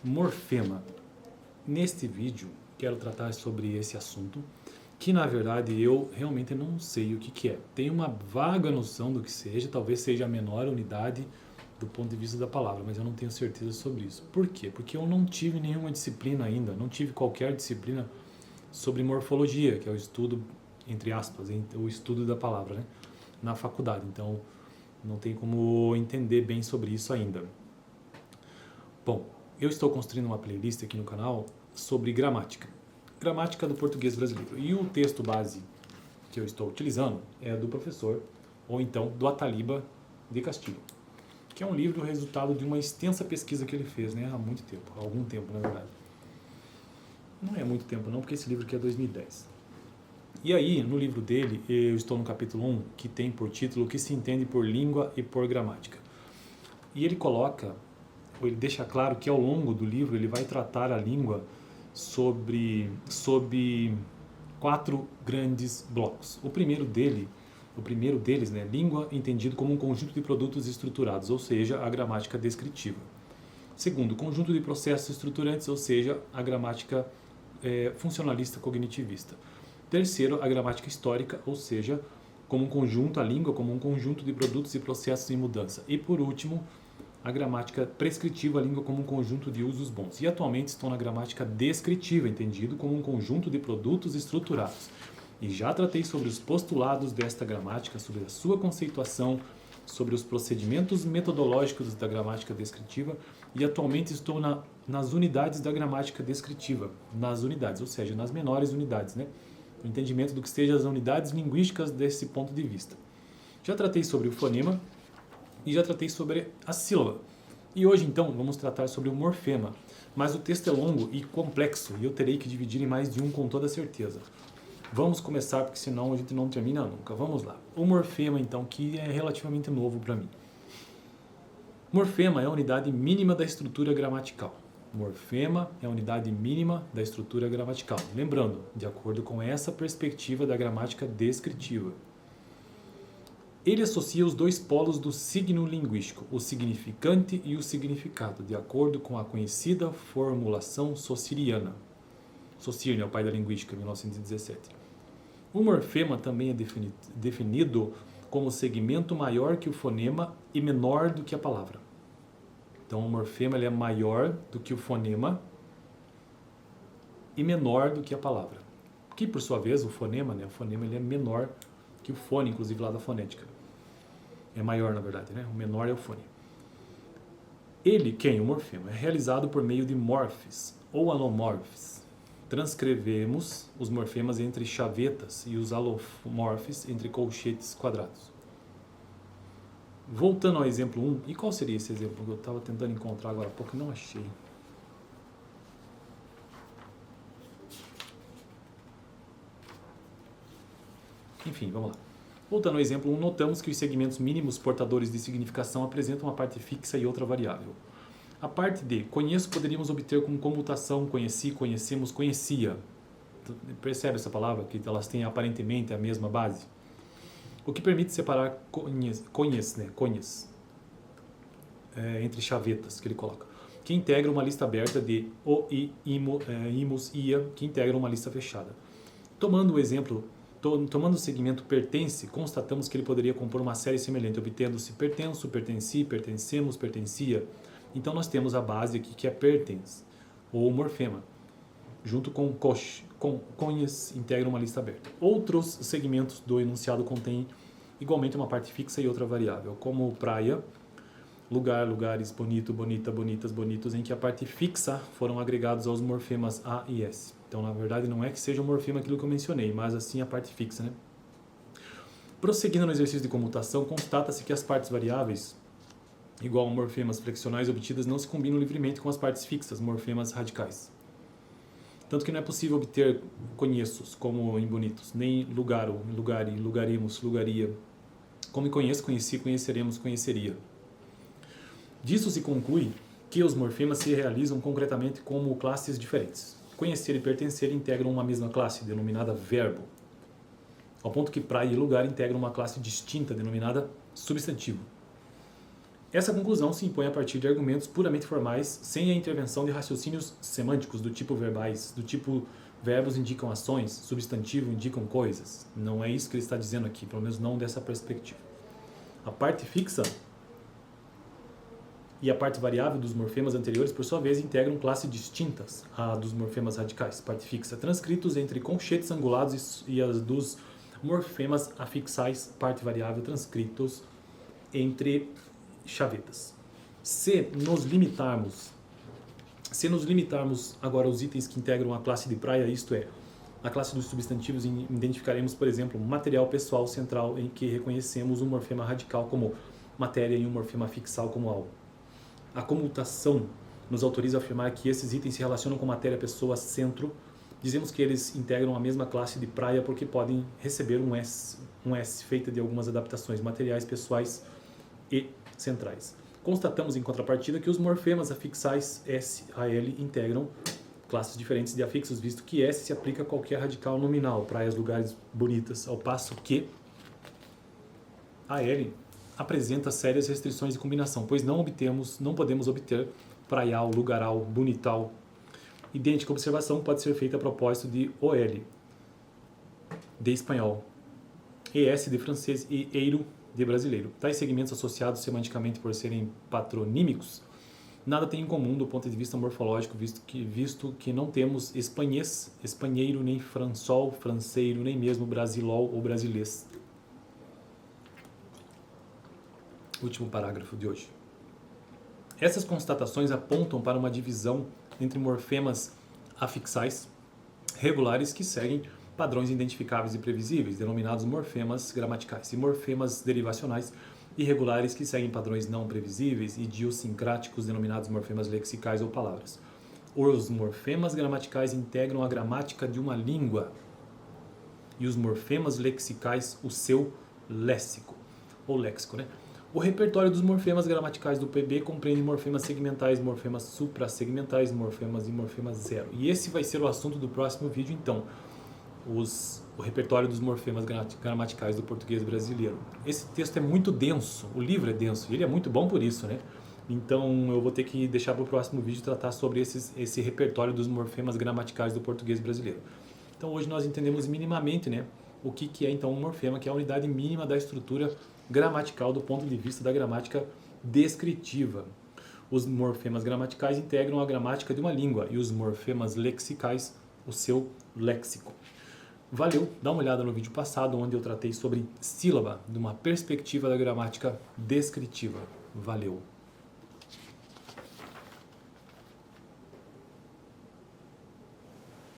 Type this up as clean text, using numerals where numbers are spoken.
Morfema. Neste vídeo quero tratar sobre esse assunto, que na verdade eu realmente não sei o que é. Tenho uma vaga noção do que seja, talvez seja a menor unidade do ponto de vista da palavra, mas eu não tenho certeza sobre isso. Por quê? Porque eu não tive nenhuma disciplina ainda, não tive qualquer disciplina sobre morfologia, que é o estudo, entre aspas, o estudo da palavra, né, na faculdade. Então, não tem como entender bem sobre isso ainda. Bom, eu estou construindo uma playlist aqui no canal sobre gramática. Gramática do português brasileiro. E o texto base que eu estou utilizando é do professor, ou então do Ataliba de Castilho, que é um livro resultado de uma extensa pesquisa que ele fez, né, há muito tempo, há algum tempo na verdade. Não é muito tempo não, porque esse livro aqui é 2010. E aí, no livro dele, eu estou no capítulo 1, que tem por título O que se entende por língua e por gramática. E ele coloca, ou ele deixa claro que ao longo do livro ele vai tratar a língua sob 4 grandes blocos. O primeiro deles, né, língua entendido como um conjunto de produtos estruturados, ou seja, a gramática descritiva. Segundo, conjunto de processos estruturantes, ou seja, a gramática funcionalista cognitivista. Terceiro, a gramática histórica, ou seja, como um conjunto, a língua como um conjunto de produtos e processos em mudança. E por último, a gramática prescritiva, a língua como um conjunto de usos bons. E atualmente estou na gramática descritiva, entendido como um conjunto de produtos estruturados. E já tratei sobre os postulados desta gramática, sobre a sua conceituação, sobre os procedimentos metodológicos da gramática descritiva, e atualmente estou nas unidades da gramática descritiva, nas unidades, ou seja, nas menores unidades, né? O entendimento do que sejam as unidades linguísticas desse ponto de vista. Já tratei sobre o fonema e já tratei sobre a sílaba. E hoje, então, vamos tratar sobre o morfema. Mas o texto é longo e complexo e eu terei que dividir em mais de um com toda certeza. Vamos começar, porque senão a gente não termina nunca. Vamos lá. O morfema, então, que é relativamente novo para mim. Morfema é a unidade mínima da estrutura gramatical. Morfema é a unidade mínima da estrutura gramatical. Lembrando, de acordo com essa perspectiva da gramática descritiva. Ele associa os dois polos do signo linguístico, o significante e o significado, de acordo com a conhecida formulação saussuriana. Saussure é o pai da linguística, 1917. O morfema também é definido como segmento maior que o fonema e menor do que a palavra. Então, o morfema ele é maior do que o fonema e menor do que a palavra. Que, por sua vez, o fonema ele é menor que o fone, inclusive lá da fonética. É maior, na verdade, né? O menor é o fone. O morfema, é realizado por meio de morfes ou alomorfes. Transcrevemos os morfemas entre chavetas e os alomorfes entre colchetes quadrados. Voltando ao exemplo 1, e qual seria esse exemplo que eu estava tentando encontrar agora há pouco e não achei? Enfim, vamos lá. Voltando ao exemplo 1, notamos que os segmentos mínimos portadores de significação apresentam uma parte fixa e outra variável. A parte de conheço poderíamos obter com comutação conheci, conhecemos, conhecia. Percebe essa palavra? Que elas têm aparentemente a mesma base? O que permite separar entre chavetas que ele coloca, que integra uma lista aberta de o, i, imus, ia, que integra uma lista fechada. Tomando o segmento pertence, constatamos que ele poderia compor uma série semelhante, obtendo-se pertenço, pertenci, pertencemos, pertencia. Então nós temos a base aqui que é pertence, ou morfema, junto com conhes, integra uma lista aberta. Outros segmentos do enunciado contêm igualmente uma parte fixa e outra variável, como praia, lugar, lugares, bonito, bonita, bonitas, bonitos, em que a parte fixa foram agregados aos morfemas A e S. Então, na verdade, não é que seja um morfema aquilo que eu mencionei, mas assim a parte fixa, né? Prosseguindo no exercício de comutação, constata-se que as partes variáveis, igual a morfemas flexionais obtidas, não se combinam livremente com as partes fixas, morfemas radicais. Tanto que não é possível obter conheços, como em bonitos, nem lugaro, lugari, lugaremos, lugaria. Como em conheço, conheci, conheceremos, conheceria. Disso se conclui que os morfemas se realizam concretamente como classes diferentes. Conhecer e pertencer integram uma mesma classe, denominada verbo, ao ponto que praia e lugar integram uma classe distinta, denominada substantivo. Essa conclusão se impõe a partir de argumentos puramente formais, sem a intervenção de raciocínios semânticos do tipo verbais, do tipo verbos indicam ações, substantivo indicam coisas. Não é isso que ele está dizendo aqui, pelo menos não dessa perspectiva. A parte fixa e a parte variável dos morfemas anteriores, por sua vez, integram classes distintas à dos morfemas radicais. Parte fixa, transcritos entre conchetes angulados e as dos morfemas afixais, parte variável, transcritos entre chavetas. Se nos limitarmos agora aos itens que integram a classe de praia, isto é, a classe dos substantivos, identificaremos, por exemplo, um material pessoal central em que reconhecemos um morfema radical como matéria e um morfema afixal como algo. A comutação nos autoriza a afirmar que esses itens se relacionam com matéria, pessoa, centro. Dizemos que eles integram a mesma classe de praia porque podem receber um S feita de algumas adaptações materiais, pessoais e centrais. Constatamos, em contrapartida, que os morfemas afixais S a L integram classes diferentes de afixos, visto que S se aplica a qualquer radical nominal, praias, lugares, bonitas, ao passo que a L apresenta sérias restrições de combinação, pois não podemos obter praial, lugaral, bonital. Idêntica observação pode ser feita a propósito de OL, de espanhol, ES de francês e eiro de brasileiro. Tais segmentos associados semanticamente por serem patronímicos nada têm em comum do ponto de vista morfológico, visto que não temos espanhês, espanheiro, nem françol, franceiro, nem mesmo brasilol ou brasilês. Último parágrafo de hoje. Essas constatações apontam para uma divisão entre morfemas afixais regulares que seguem padrões identificáveis e previsíveis, denominados morfemas gramaticais, e morfemas derivacionais irregulares que seguem padrões não previsíveis, idiosincráticos, denominados morfemas lexicais ou palavras. Os morfemas gramaticais integram a gramática de uma língua e os morfemas lexicais o seu léxico, ou léxico, né? O repertório dos morfemas gramaticais do PB compreende morfemas segmentais, morfemas suprassegmentais, morfemas e morfemas zero. E esse vai ser o assunto do próximo vídeo, então, o repertório dos morfemas gramaticais do português brasileiro. Esse texto é muito denso, o livro é denso, e ele é muito bom por isso, né? Então, eu vou ter que deixar para o próximo vídeo tratar sobre esse repertório dos morfemas gramaticais do português brasileiro. Então, hoje nós entendemos minimamente, né, o que é, então, um morfema, que é a unidade mínima da estrutura gramatical do ponto de vista da gramática descritiva. Os morfemas gramaticais integram a gramática de uma língua e os morfemas lexicais o seu léxico. Valeu, dá uma olhada no vídeo passado onde eu tratei sobre sílaba de uma perspectiva da gramática descritiva. Valeu!